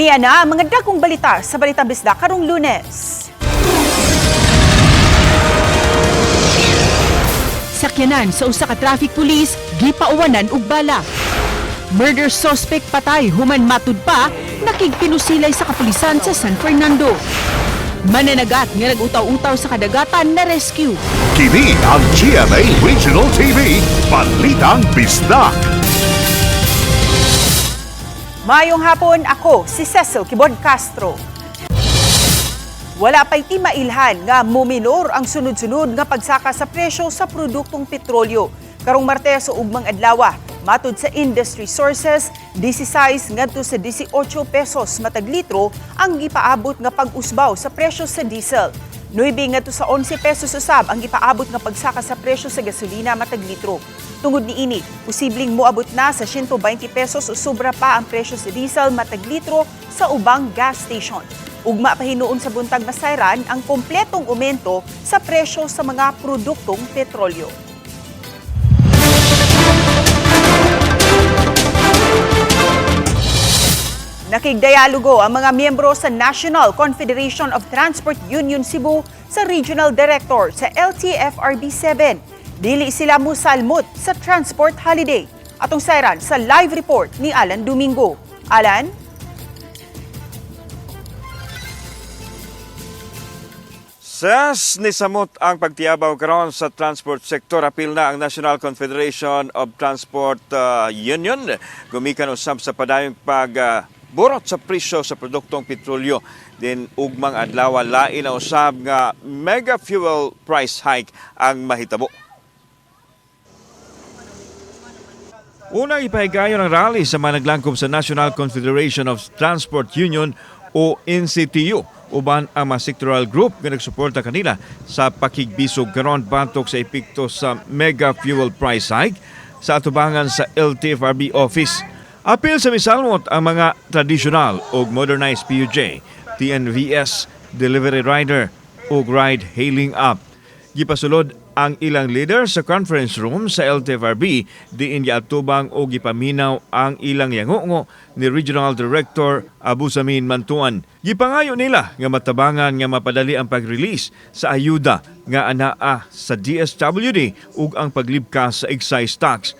Ania na mga dagkong balita sa Balitang Bisda karong Lunes. Sakyanan sa usa ka traffic police gipauwanan og bala. Murder suspect patay human matud pa nakigpinusilay sa kapulisan sa San Fernando. Mananagat nga nag-utaw-utaw sa kadagatan na rescue. Kini ang GMA Regional TV Balitang Bisda. Mayong hapon, ako si Cecil Kibod Castro. Wala pa'y timailhan nga muminor ang sunod-sunod nga pagsaka sa presyo sa produktong petrolyo. Karong Martes ug mga adlaw, matud sa industry sources, 16 ngadto sa 18 pesos matag litro ang gipaabot nga pag-usbaw sa presyo sa diesel. 9 ngadto sa 11 pesos usab ang gipaabot nga pagsaka sa presyo sa gasolina matag litro. Tungod niini, posibleng moabot na sa 120 pesos o sobra pa ang presyo sa diesel matag litro sa ubang gas station. Ugma pa hinuon sa buntag masayran ang kompletong aumento sa presyo sa mga produktong petrolyo. Nakigdialogo ang mga miyembro sa National Confederation of Transport Union Cebu sa Regional Director sa LTFRB 7. Dili sila musalmot sa transport holiday. Atong sayran sa live report ni Alan Domingo. Alan? Sas ni samot ang pagtiyabaw karon sa transport sector. Apil na ang National Confederation of Transport Union. Gumikan usab sa padayong pagburot sa presyo sa produktong petrolyo. Din ugmang adlaw lain na usab nga mega fuel price hike ang mahitabo. Unang ipahigayon ang rally sa managlangkob sa National Confederation of Transport Union o NCTU. Uban ang mga sectoral group nga nagsuporta kanila sa pakigbisog karon batok sa epekto sa mega fuel price hike sa atubangan sa LTFRB office. Apil sa misalmot ang mga traditional o modernized PUJ, TNVS, delivery rider o ride-hailing app. Gipasulod ang ilang leader sa conference room sa LTFRB diin giatubang o gipaminaw ang ilang yangongo ni Regional Director Abu Samin Mantuan. Gipangayo nila nga matabangan nga mapadali ang pag-release sa ayuda nga anaa sa DSWD ug ang paglibkas sa excise tax.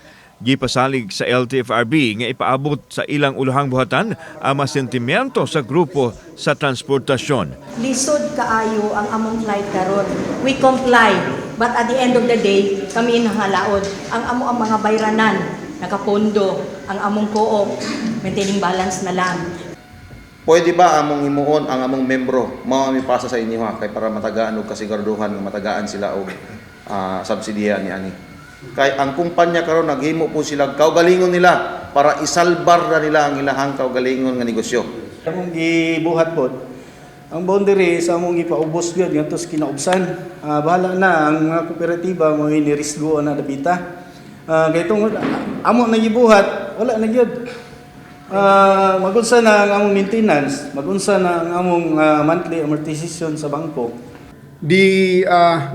Gipasalig sa LTFRB nga ipaabot sa ilang ulahang buhatan ang masentimiento sa grupo sa transportasyon. Lisod kaayo ang among flight karon. We comply, but at the end of the day, kami inahalaod. Ang mga bayranan, nakapondo, ang among co-op, maintaining balance na lang. Pwede ba among himuon ang among membro mao mi pasa sa inyo ha kay para matagaan og kasiguraduhan nga matagaan sila og subsidiya ni ani. Kay ang kumpanya karon naghimo po sila kaugalingon nila para isalbar na nila ang ilahang kaugalingon nga negosyo. Among gibuhat pod ang boundary sa among ipaubos gyud ngadto sa kinaubsan. Bahala na ang mga kooperatiba mo inirisgoan na dapita. Kay tungod amo na gibuhat wala na gyud. Magunsa na ang among maintenance, magunsa na ang among monthly amortization sa bangko. The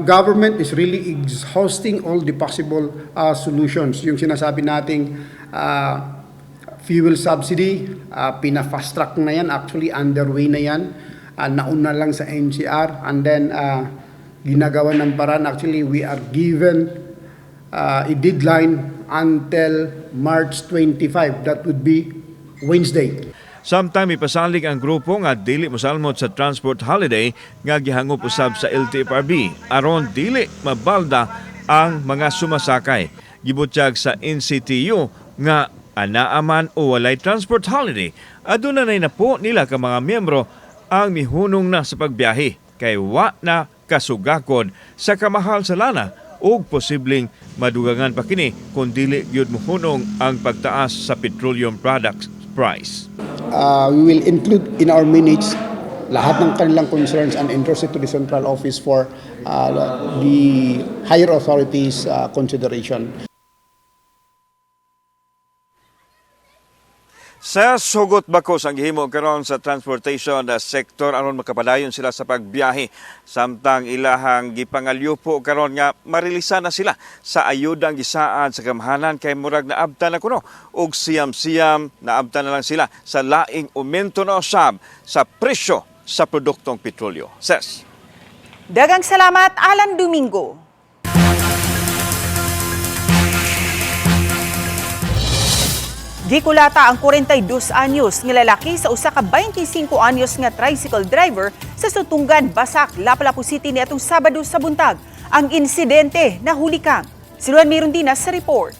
government is really exhausting all the possible solutions. Yung sinasabi nating fuel subsidy, pina-fast track na yan, actually underway na yan. Nauna lang sa NCR and then ginagawa ng paraan. Actually, we are given a deadline until March 25. That would be Wednesday. Samtang ipasalig ang grupo nga dili mosalmot sa transport holiday nga gihangop usab sa LTFRB aron dili mabalda ang mga sumasakay. Gibutyag sa NCTU nga anaaman o walay transport holiday aduna na po nila ka mga miyembro ang mihunong na sa pagbiyahe kay wa na kasugakod sa kamahal sa lana o posibleng madugangan pa kini kung dili gyud mohunong ang pagtaas sa petroleum products price. We will include in our minutes lahat ng kanilang concerns and entrust it to the central office for the higher authorities consideration. Sa sugot bakos ang gihimo karon sa transportation sector aron makapadayon sila sa pagbiyahe samtang ilahang gipangalyupo karon nga marilisan na sila sa ayudang gisaad sa kamhanan kay murag naabtan na kuno og siyam-siyam naabtan na lang sila sa laing aumento na usab sa presyo sa produktong petrolyo. Ses. Dagang salamat, Alan Domingo. Gikulata ang 42 anyos nga lalaki sa usa ka 25 anyos nga tricycle driver sa Sutungan, Basak, Lapu-Lapu City niadtong Sabado sa buntag. Ang insidente nahuli kang. Si Ruan Mirondina sa report.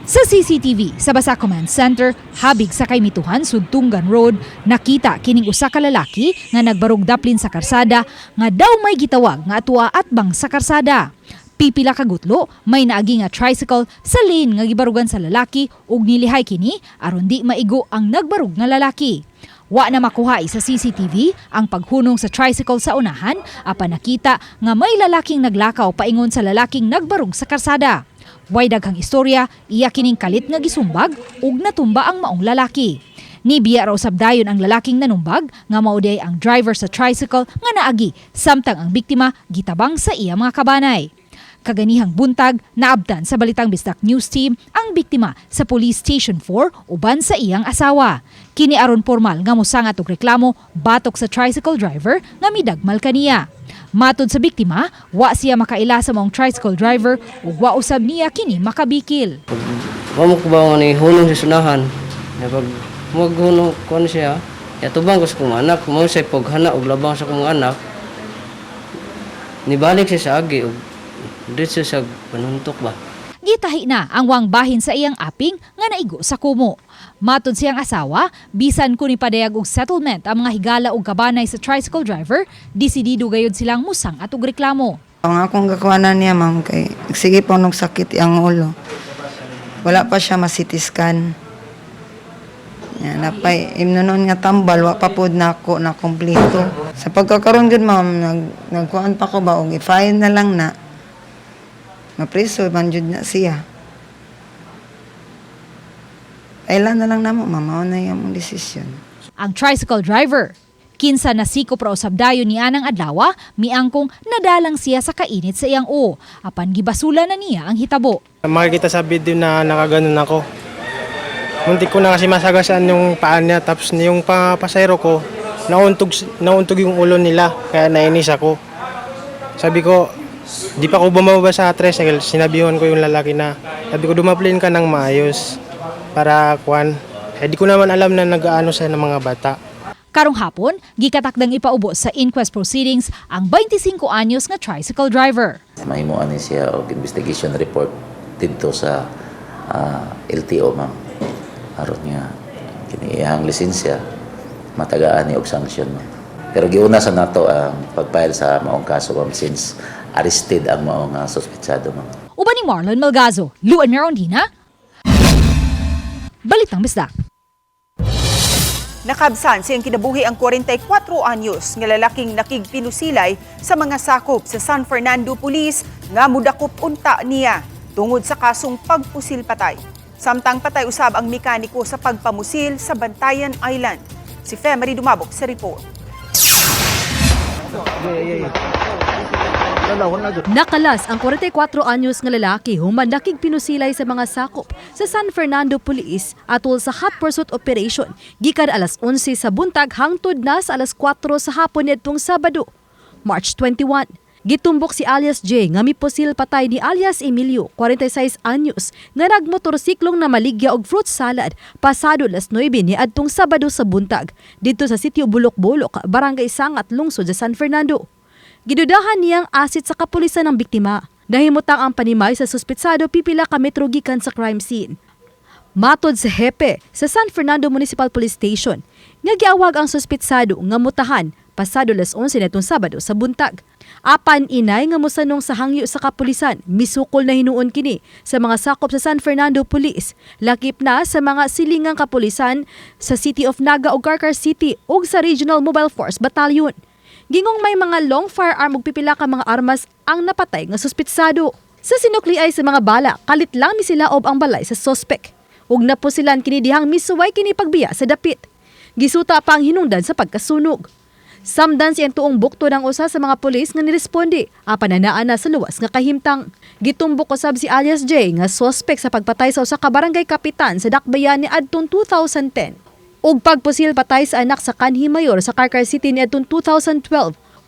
Sa CCTV sa Basak Command Center, habig sa Kaymituhan, Sudtungan Road, nakita kining usa ka lalaki nga nagbarog daplin sa karsada nga daw may gitawag nga atwa at bang sa karsada. Pipila ka gutlo, may naagi nga tricycle sa lane nga gibarugan sa lalaki ug nilihay kini aron di maigo ang nagbarug nga lalaki. Wa na makuha sa CCTV ang paghunong sa tricycle sa unahan apan nakita nga may lalaking naglakaw paingon sa lalaking nagbarug sa karsada. Way daghang istorya, iya kining kalit nga gisumbag ug natumba ang maong lalaki. Nibiya raw sabdayon ang lalaking nanumbag nga mauday ang driver sa tricycle nga naagi samtang ang biktima gitabang sa iya mga kabanay. Kaganihang buntag, naabtan sa Balitang Bisdak News Team ang biktima sa Police Station 4 uban sa iyang asawa. Kini aron formal nga mosangat og reklamo batok sa tricycle driver nga midagmal kaniya. Matod sa biktima, wa siya makaila sa maong tricycle driver ug wa usab niya kini makabikil. Wamo ko ba ni hunong sa sunahan? Pag maghunong ko siya, yatubang ko sa kong anak, mo sa paghana og labang sa kong anak. Nibalik siya sa agi og dito sa panuntok ba? Gitahi na ang wang bahin sa iyang aping nga naigo sa kumo. Matod siyang asawa, bisan ko ni padayag og settlement ang mga higala og kabanay sa tricycle driver, desidido gayud silang musang at og reklamo. Ang akong gakuanan niya, ma'am, kay sige po nung sakit ang ulo. Wala pa siya ma-CT scan. Yan, napay, imnonon nga tambal, wa pa po na ako na kompleto. Sa pagkakaroon yun, ma'am, nagkuhan pa ko ba, og i-file na lang na. Mapreso, manjud na siya. Kailan na lang namo, mamaw na yung desisyon. Ang tricycle driver, kinsa nasikop raw sabdayon ni anang adlaw, miangkong nadalang siya sa kainit sa iyang o. Apan gibasula na niya ang hitabo. Makikita sa video na nakaganon ako. Muntik ko na kasi masagasaan yung paan niya, tapos yung pasayro ko, nauntog yung ulo nila, kaya nainis ako. Sabi ko, di pa ako bumaba sa tricycle, sinabihan ko yung lalaki na, sabi ko dumaplin ka ng maayos para kuan. Di ko naman alam na nag-aano sa ng mga bata. Karong hapon, gikatakdang ipaubo sa inquest proceedings ang 25 anyos nga tricycle driver. Mahimuan siya og investigation report dito sa LTO, ma'am. Aron nga kiniyang lisensya matagaan ni og sanction, ma'am. Pero giuna sa nato ang pag-file sa maong kaso, ma'am, since arrested ang maong suspetsado, ma'am. Uban ni Marlon Malgazo, Luan Mirondina, Balitang Bisdak. Nakabsan siyang kinabuhi ang 44 anyos nga lalaking nakigpinusilay sa mga sakop sa San Fernando Police nga mudakop unta niya tungod sa kasong pagpusil patay. Samtang patay usab ang mekaniko sa pagpamusil sa Bantayan Island. Si Femery Dumabok sa report. Nakalas ang 44 anyos nga lalaki human nakigpinusilay sa mga sakop sa San Fernando Police atol sa hot pursuit operation gikan alas 11 sa buntag hangtod na sa alas 4 sa hapon nitong Sabado, March 21. Gitumbok si alias J nga mipusil patay ni alias Emilio, 46 anyos, nga nagmotorsiklong na maligya og fruit salad pasado alas 9 niadtong Sabado sa buntag dito sa sitio Bulok-Bulok, Barangay Sangat, lungsod sa San Fernando. Gidudahan niyang asit sa kapulisan ng biktima. Nahimutang ang panimay sa suspetsado pipila ka metro gikan sa crime scene. Matod sa hepe sa San Fernando Municipal Police Station, nga giawag ang suspetsado nga mutahan pasado alas 11 netong Sabado sa buntag. Apan inay nga mosanong sa hangyo sa kapulisan, misukol na hinuon kini sa mga sakop sa San Fernando Police, lakip na sa mga silingang kapulisan sa City of Naga ug Carcar City ug sa Regional Mobile Force Battalion. Gingong may mga long firearm ug pipila ka mga armas ang napatay nga suspetsado. Sa sinukli ay sa mga bala, kalit lang mi sila ob ang balay sa sospek. Ug na po silang kinidihang misuway kini pagbiya sa dapit. Gisuta pa ang hinungdan sa pagkasunog. Samdan siyang tuong bukto ng usa sa mga pulis nga niresponde, apan nanaan na sa luwas nga kahimtang. Gitumbok usab si alias J nga sospek sa pagpatay sa usa ka barangay kapitan sa Dakbayan ni adtong 2010. Ug pagpusil patay sa anak sa kanhi mayor sa Carcar City ni adtong 2012.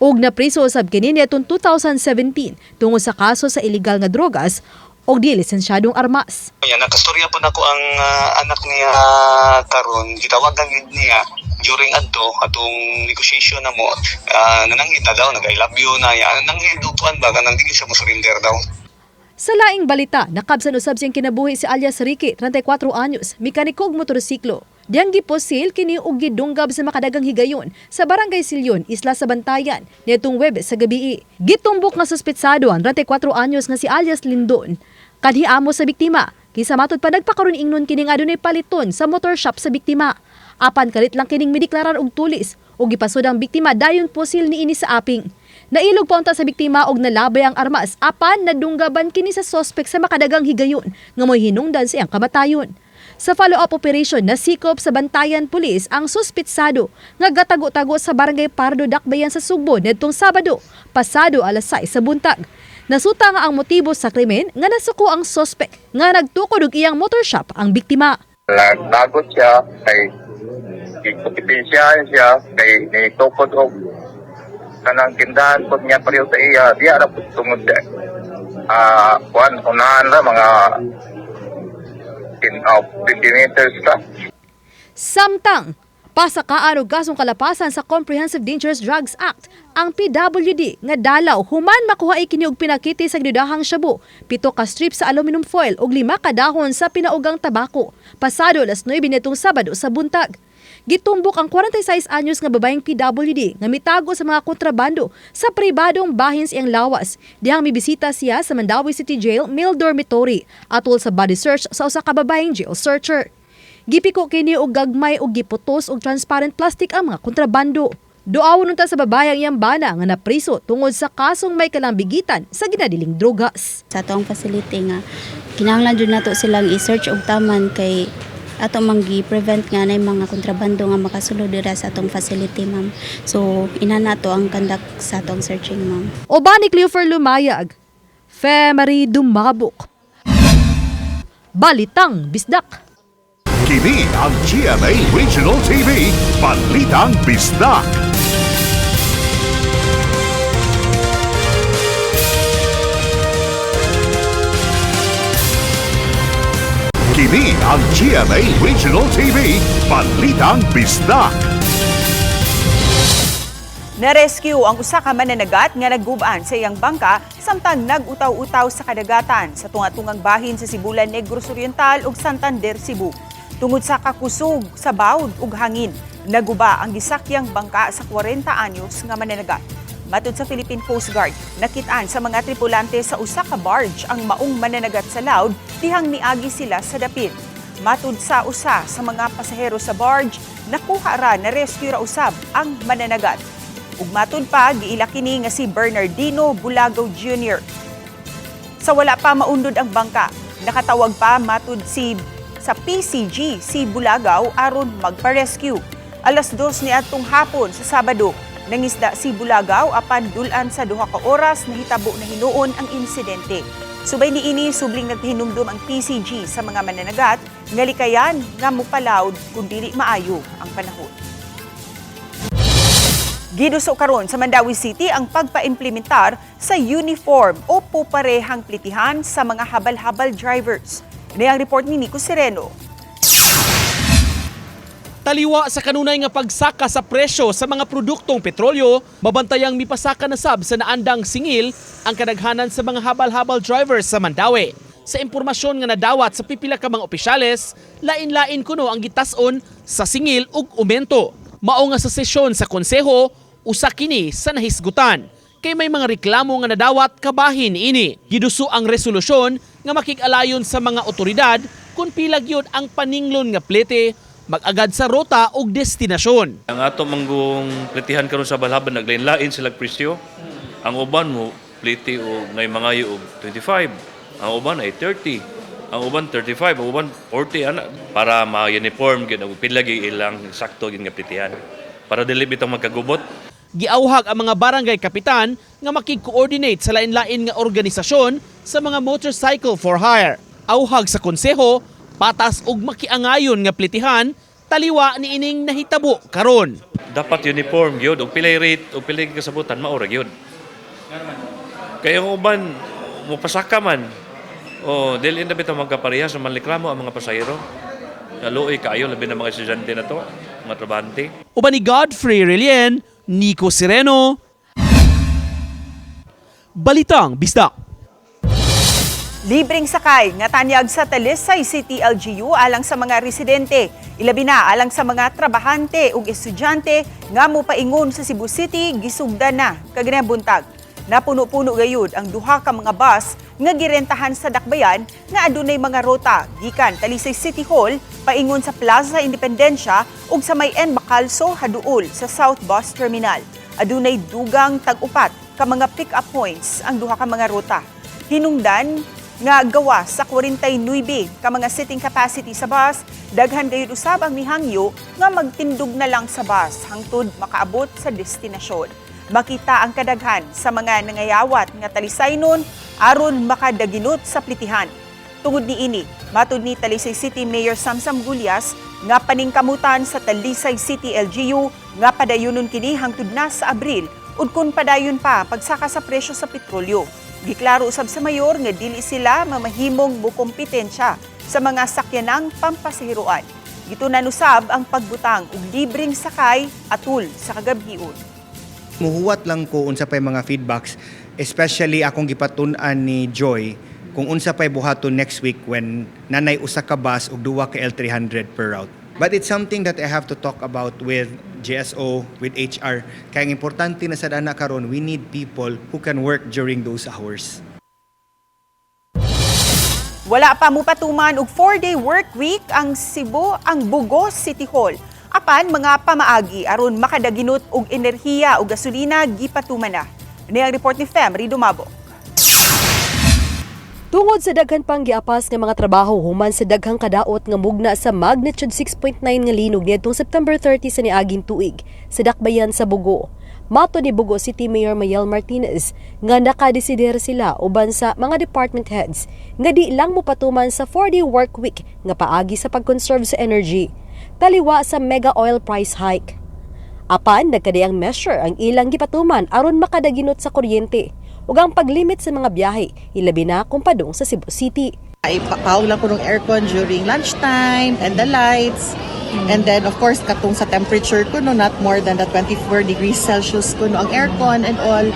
Ug napriso usab kini ni adtong 2017 tungod sa kaso sa illegal nga drogas o di lisensyadong armas. Nakastorya po nako ang anak niya karon, gitawagan niya during atong negotiation na mo, nananghid na daw, nag-I love you na yan, nananghid upuan ba, kanang di siya mo surrender daw. Sa laing balita, nakabsan usab siyang kinabuhi si alias Ricky, 34 anyos, mekaniko ug motorsiklo. Diyang giposil kini og gidunggab sa makadagang higayon sa Barangay Silyon, Isla sa Bantayan, nitong Webes sa gabi. Gitumbok nga suspetsado ang 34 anyos nga si alias Lindon. Kanhi amo sa biktima, kisa matod pa nagpakaroon ingnon kining adunay paliton sa motor shop sa biktima. Apan kalit lang kining mideklarar og tulis ug gipasud ang biktima dayon posil niini sa aping. Nailog pa unta sa biktima og nalabay ang armas apan nadunggaban kini sa suspect sa makadagang higayon nga moy hinungdan sa iyang kamatayon. Sa follow-up operation nasikop sa Bantayan Police ang suspetsado nga gatago-tago sa Barangay Pardo, Dakbayan sa Sugbo nitong Sabado, pasado alas 6 sa buntag. Nasuta nga ang motibo sa krimen nga nasuko ang suspect nga nagtukod og iyang motor shop ang biktima. Lagot siya kay ipensyahan siya kay nitukod og kanang tindahan po niya pareho sa iya diya na po tungod unahan na mga 20 meters ka. Samtang pasakaan og kasong kalapasan sa Comprehensive Dangerous Drugs Act ang PWD nga dalaw human makuha kini og pinakiti sa gidudahang shabu, 7 ka strips sa aluminum foil ug 5 ka dahon sa pinaugang tabako pasado alas 9 nitong Sabado sa buntag. Gitumbok ang 46 anyos nga babaeng PWD nga mitago sa mga kontrabando sa pribadong bahin sa iyang lawas. Dihang mibisita siya sa Mandawi City Jail male dormitory atol sa body search sa usa ka babaeng jail searcher. Gipiko kini og gagmay og giputos og transparent plastic ang mga kontrabando. Duawon unta sa babayang iyang bana nga napriso tungod sa kasong may kalambigitan sa ginadiling drogas. Sa atong facility nga kinahanglan jud nato silang i-search og taman kay ato manggi-prevent nga na mga kontrabando nga makasulod dira sa atong facility, ma'am. So, ina nato ang conduct sa atong searching, ma'am. Oba ni Cleofer Lumayag, Femari Dumabok. Balitang Bisdak. Kini ang GMA Regional TV, Balitang Bisdak. Kini ang GMA Regional TV, Balitang Bisdak. Narescue ang usa ka mananagat nga naggubaan sa iyang bangka samtang nag-utaw-utaw sa kadagatan sa tunga-tungang bahin sa Sibulan Negros Oriental ug Santander, Cebu. Tungod sa kakusog sa bawd ug hangin, naguba ang gisakyang bangka sa 40 anyos nga mananagat. Matod sa Philippine Coast Guard, nakitaan sa mga tripulante sa usa ka barge ang maong mananagat sa laod dihang miagi sila sa dapit. Matod sa usa sa mga pasahero sa barge, nakuha ra na rescue ra usab ang mananagat. Ug matod pa giila kini nga si Bernardino Bulagaw Jr. Sa wala pa maundod ang bangka, nakatawag pa matod sa PCG si Bulagaw aron magpa-rescue. Alas 2 niadtong hapon sa Sabado, nangisda si Bulagaw apan dulan sa 2 ka oras na hitabo na hinuon ang insidente. Subay niini subling nagpahinumdum ang PCG sa mga mananagat nga likayan nga mopalaud kung dili maayo ang panahon. Giduso karon sa Mandawi City ang pagpa-implementar sa uniform o puparehang plitihan sa mga habal-habal drivers. Ini ang report ni Nico Sereno. Taliwa sa kanunay nga pagsaka sa presyo sa mga produktong petrolyo, mabantayang mipasaka na sab sa naandang singil ang kadaghanan sa mga habal-habal drivers sa Mandawi. Sa impormasyon nga nadawat sa pipila ka mga opisyales, lain-lain kuno ang gitason sa singil ug aumento. Mao nga sa sesyon sa konseho, usa kini sa nahisgutan. Kay may mga reklamo nga nadawat kabahin ini. Giduso ang resolusyon nga makig-alayon sa mga otoridad kung pila gyud ang paninglon nga plete mag-agad sa rota o destinasyon. Ang ato manggong pletihan karon sa balhaban naglain-lain sila presyo. Ang uban mo pliti o ngay mga og 25, ang uban ay 30, ang uban 35, ang uban 40 ana para ma-uniform gid og pilagi ilang sakto gid nga plitihan para dili bitong magkagubot. Giauhag ang mga barangay kapitan nga makig-coordinate sa lain-lain nga organisasyon sa mga motorcycle for hire. Auhag sa konseho, patas og makiangayon nga plitihan taliwa ni ining nahitabo karon. Dapat uniform gyud og pilay rate og pilay kasabutan mao ra gyud. Kaya ang uban mo pasaka man. O dili na bitaw magkapareha sa manlikramo ang mga pasahero. Kaluoy kaayo labi na mga estudyante na to, mga trabahante. Uban ni Godfrey Relien, Nico Sireno, Balitang Bisdak. Libreng sakay nga tanyag sa Talisay City LGU alang sa mga residente. Ilabi na alang sa mga trabahante ug estudyante nga mopaingon sa Cebu City gisugdan na kaganang buntag. Napuno-puno gayud ang duha ka mga bus nga girentahan sa Dakbayan nga adunay mga rota gikan Talisay City Hall paingon sa Plaza Independencia ug sa may N. Bacalso haduol sa South Bus Terminal. Adunay dugang tag-upat ka mga pick-up points ang duha ka mga rota. Hinungdan nga gawa sa 49 ka mga sitting capacity sa bus, daghan gayud usab ang mihangyo nga magtindog na lang sa bus hangtod makaabot sa destinasyon. Makita ang kadaghan sa mga nangayawat nga talisaynon aron makadaginot sa plitihan. Tungod ni ini, matud ni Talisay City Mayor Samsam Gulyas nga paningkamutan sa Talisay City LGU nga padayunon kini hangtod na sa Abril ug kun padayon pa pagsaka sa presyo sa petrolyo. Giklaro usab sa mayor nga dili sila mamahimong bukompetensya sa mga sakyanang pampasahiruan. Gitunan usab ang pagbutang og libreng sakay atul sa kagabhion. Muhuwat lang ko unsa pay mga feedbacks, especially akong gipatun-an ni Joy kung unsa pay buhaton next week when nanay usa ka bus ug duwa ka L300 per route. But it's something that I have to talk about with GSO, with HR. Kaya ang importante na sa dana karon, we need people who can work during those hours. Wala pa mo patuman og 4-day work week ang Cebu, ang Bugos City Hall. Apan mga pamaagi aron makadaginot og enerhiya o gasolina gipatuman na. Ni ang report ni Fem Rido Mabo. Tungod sa daghan pang giapas nga mga trabaho human sa daghang kadaot nga mugna sa magnitude 6.9 nga linog niadtong September 30 sa niaging tuig sa Dakbayan sa Bugo. Mato ni Bugo City Mayor Mayel Martinez nga nakadesider sila uban sa mga department heads nga di lang mopatuman sa 4-day work week nga paagi sa pag-conserve sa energy taliwa sa mega oil price hike. Apan nagkadayang measure ang ilang gipatuman aron makadaginot sa kuryente ug ang paglimit sa mga biyahe ilabi na kung padung sa Cebu City. Ipapaw lang ko ng aircon during lunchtime and the lights. And then of course katong sa temperature ko no, not more than the 24 degrees Celsius ko no ang aircon and all.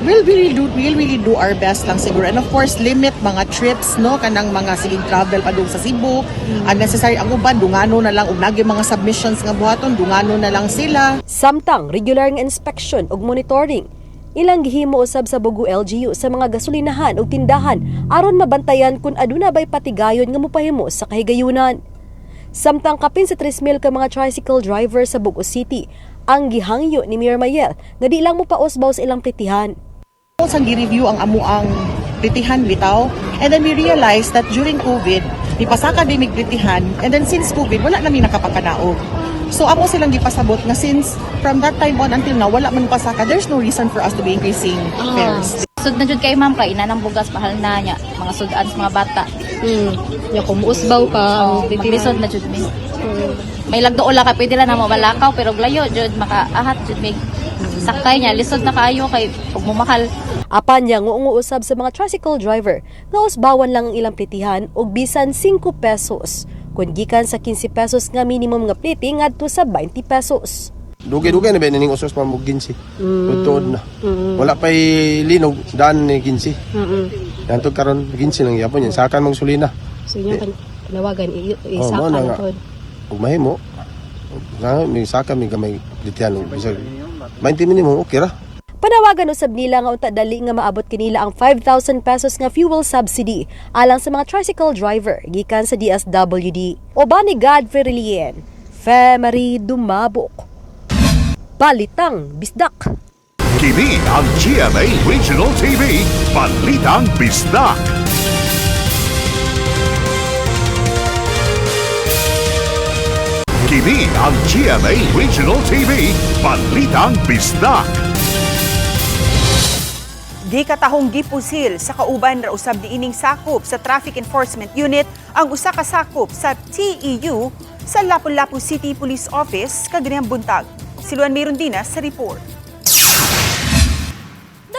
We'll really do our best lang siguro. And of course limit mga trips no kanang mga sigig travel padung sa Cebu. Unnecessary ang uban dungano na lang ug nagay mga submissions nga buhaton dungano na lang sila. Samtang regular nga inspection ug monitoring ilang gihimo usab sa Bugo LGU sa mga gasolinahan ug tindahan aron mabantayan kung aduna bay patigayon nga mopahimo sa kahigayunan. Samtang kapin sa 3,000 ka mga tricycle driver sa Bugo City ang gihangyo ni Mayor Mayel nga di lang mopausbaw sa ilang plitihan. Sang gi-review ang amuang plitihan bitaw and then we realized that during COVID di pasaka din mig plitihan and then since COVID wala nami nakapakadaog. So ako silang gipasabot nga since from that time on until now wala man pasaka, there's no reason for us to be increasing fares. Sud na jud kay ma'am kay ina nang bugas mahal na nya mga sudan sa mga bata. Ya kumuusbaw ka ang Maglisod na jud mi. May lagdoon ka pwede ra na mawalakaw pero glayo jud makaahat jud mig sakay niya lisod na kaayo kay ug mamahal. Apan niya usab sa mga tricycle driver nga usbawan lang ang ilang plitihan og bisan 5 pesos. Kung gikan sa 15 pesos nga minimum nga pliti ngadto sa 20 pesos. Dugay-dugay na ba ning usos pa mo 15? Tuod na. Wala pay linog daan ni 15. Danto karon 15 lang yapon yan sakan mong sulina. So yung panawagan isakan pod. Ug mahimo. Nga mi saka mi gamay plitihan og bisag 20 minimum okay ra. Panawagan usab nila nga unta dali nga maabot kanila ang 5,000 pesos nga fuel subsidy alang sa mga tricycle driver gikan sa DSWD. Oba ni Godfrey Relien, Fem Rido Mabo. Balitang Bisdak. Kini ang GMA Regional TV, Balitang Bisdak. Kini ang GMA Regional TV, Balitang Bisdak. Gikatahong gipusil sa kauban ra usab niining sakop sa Traffic Enforcement Unit ang usa ka sakop sa TEU sa Lapu-Lapu City Police Office kaganihang buntag. Siluan mayroon din sa report.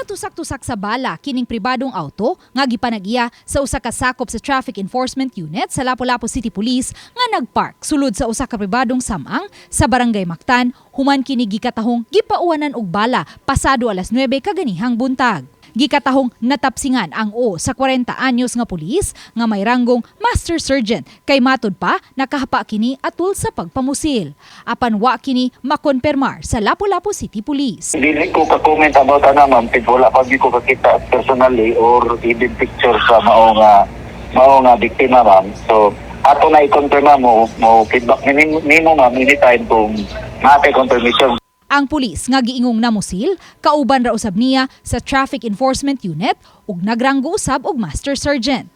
Natusak-tusak sa bala kining pribadong auto nga gipanagiya sa usa ka sakop sa Traffic Enforcement Unit sa Lapu-Lapu City Police nga nagpark sulod sa usa ka pribadong samang sa Barangay Mactan human kini gikatahong gipauwanan og bala pasado alas 9 kaganihang buntag. Gikatahong natapsingan ang sa 40 anyos nga pulis nga may ranggong Master Sergeant kay matud pa nakahapa kini atul sa pagpamusil. Apan wa kini makonpermar sa Lapu-Lapu City Police. Dili ko ka-comment about ma'am, wala pa ko kakita personally or even picture sa mao nga biktima ma'am. So ato na i-confirm mo feedback nimo ma'am anytime kung matay confirmation. Ang pulis nga giingong namusil, kauban ra usab niya sa Traffic Enforcement Unit ug nagranggo usab og Master Sergeant.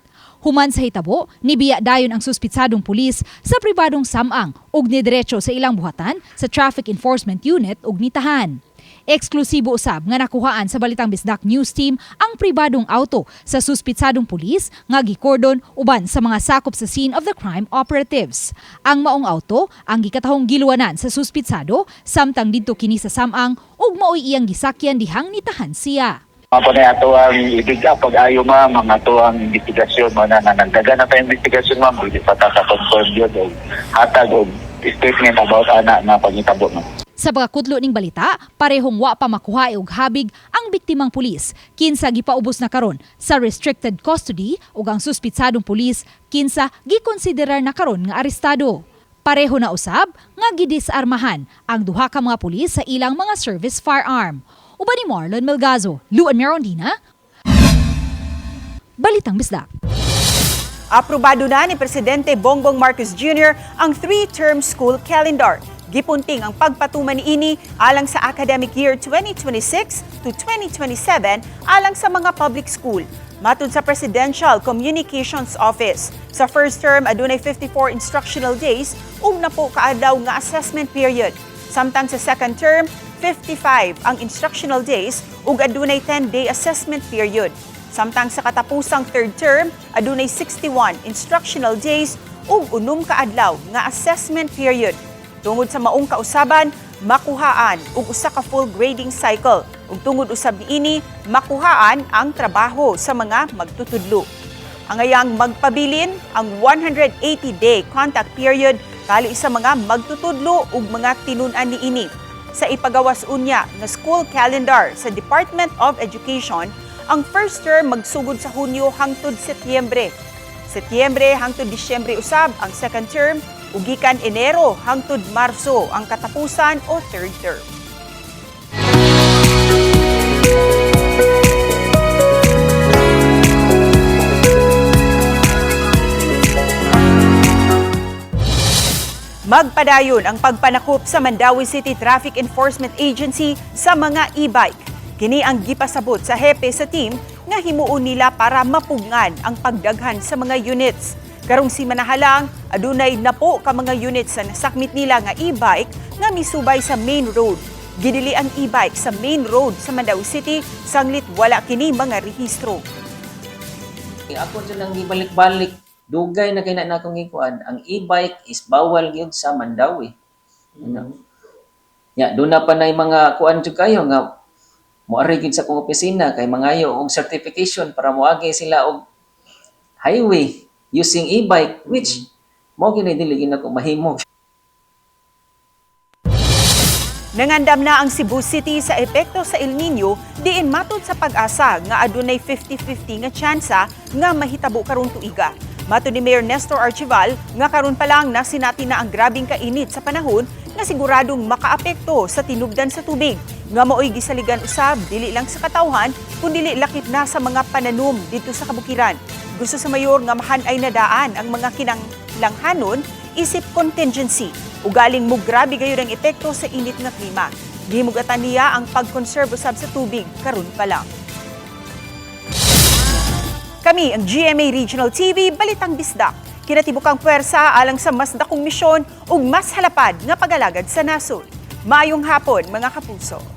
Human sa hitabo, nibiya dayon ang suspitsadong pulis sa pribadong samang ug nidiretso sa ilang buhatan sa Traffic Enforcement Unit ug nitahan. Eksklusibo usab nga nakuhaan sa Balitang Bisdak News Team ang pribadong auto sa suspitsadong pulis nga gikordon uban sa mga sakop sa scene of the crime operatives. Ang maong auto ang gikatahong giluwanan sa suspitsado samtang didto kini sa samang ug maoy iyang gisakyan dihang nitahan siya. Ako na ato ang ibig pag-ayo ma'am, mga ato ang investigasyon mo na nagdagan na tayo investigasyon ma'am, hindi pa ta-confirm yun o hatag o statement about ana na pagitabo mo. Sa pagkakudlo ning balita, parehong wa pa makuha og habig ang biktimang pulis kinsa gipaubos na karon sa restricted custody ug ang suspitsadong pulis kinsa gikonsiderar na karon nga arestado. Pareho na usab nga gidisarmahan ang duha ka mga pulis sa ilang mga service firearm. Uban ni Marlon Melgazo, Luan Merondina, Balitang Bisdak. Aprobado na ni Presidente Bongbong Marcos Jr. ang 3-term school calendar. Gipunting ang pagpatuman niini alang sa academic year 2026 to 2027 alang sa mga public school. Matud sa Presidential Communications Office, sa first term adunay 54 instructional days ug napo kaadlaw nga assessment period. Samtang sa second term, 55 ang instructional days ug adunay 10-day assessment period. Samtang sa katapusang third term, adunay 61 instructional days ug 6 kaadlaw nga assessment period. Tungod sa maong kausaban, makuhaan ug usa ka full grading cycle ug tungod usab niini makuhaan ang trabaho sa mga magtutudlo. Angayang magpabilin ang 180-day contact period kali sa mga magtutudlo ug mga tinun-an niini. Sa ipagawas unya nga school calendar sa Department of Education, ang first term magsugod sa Hunyo hangtod Setyembre. Setyembre hangtod Disyembre usab ang second term ug gikan Enero hangtod Marso ang katapusan o third term. Magpadayon ang pagpanakop sa Mandawi City Traffic Enforcement Agency sa mga e-bike. Kini ang gipasabot sa hepe sa team nga himuon nila para mapugngan ang pagdaghan sa mga units. Karong si manahalang, adunay napo ka mga units sa nasakmit nila nga e-bike nga misubay sa main road. Gidili ang e-bike sa main road sa Mandawi City, sanglit wala kini mga rehistro. Ako dyan lang ibalik-balik, dugay na kaya na akong ikuan, ang e-bike is bawal yun sa Mandawi. Doon na pa na yung mga kuan dyan kayo nga, muarigid sa kong opisina kay mangayo og certification para moagi sila og highway using e-bike which mo ginidili nako mahimo. Nangandam na ang Cebu City sa epekto sa El Nino diin matud sa pag-asa nga adunay 50-50 nga tsansa nga mahitabo karong tuiga. Matud ni Mayor Nestor Archival nga karon pa lang nasinati na ang grabing kainit sa panahon nga siguradong makaapekto sa tinubdan sa tubig. Nga maoy gisaligan usab dili lang sa katawhan kundi lakip na sa mga pananom dito sa kabukiran. Gusto sa mayor nga mahanay na daan ang mga kinanglanhanon isip contingency. Ugaling mo grabe gayud ang epekto sa init nga klima. Gihimugatan niya ang pag-conserve usab sa tubig karon pa lang. Kami ang GMA Regional TV, Balitang Bisdak. Kinatibukang puwersa alang sa mas dakong misyon ug mas halapad nga pag-alagad sa nasod. Maayong hapon mga kapuso.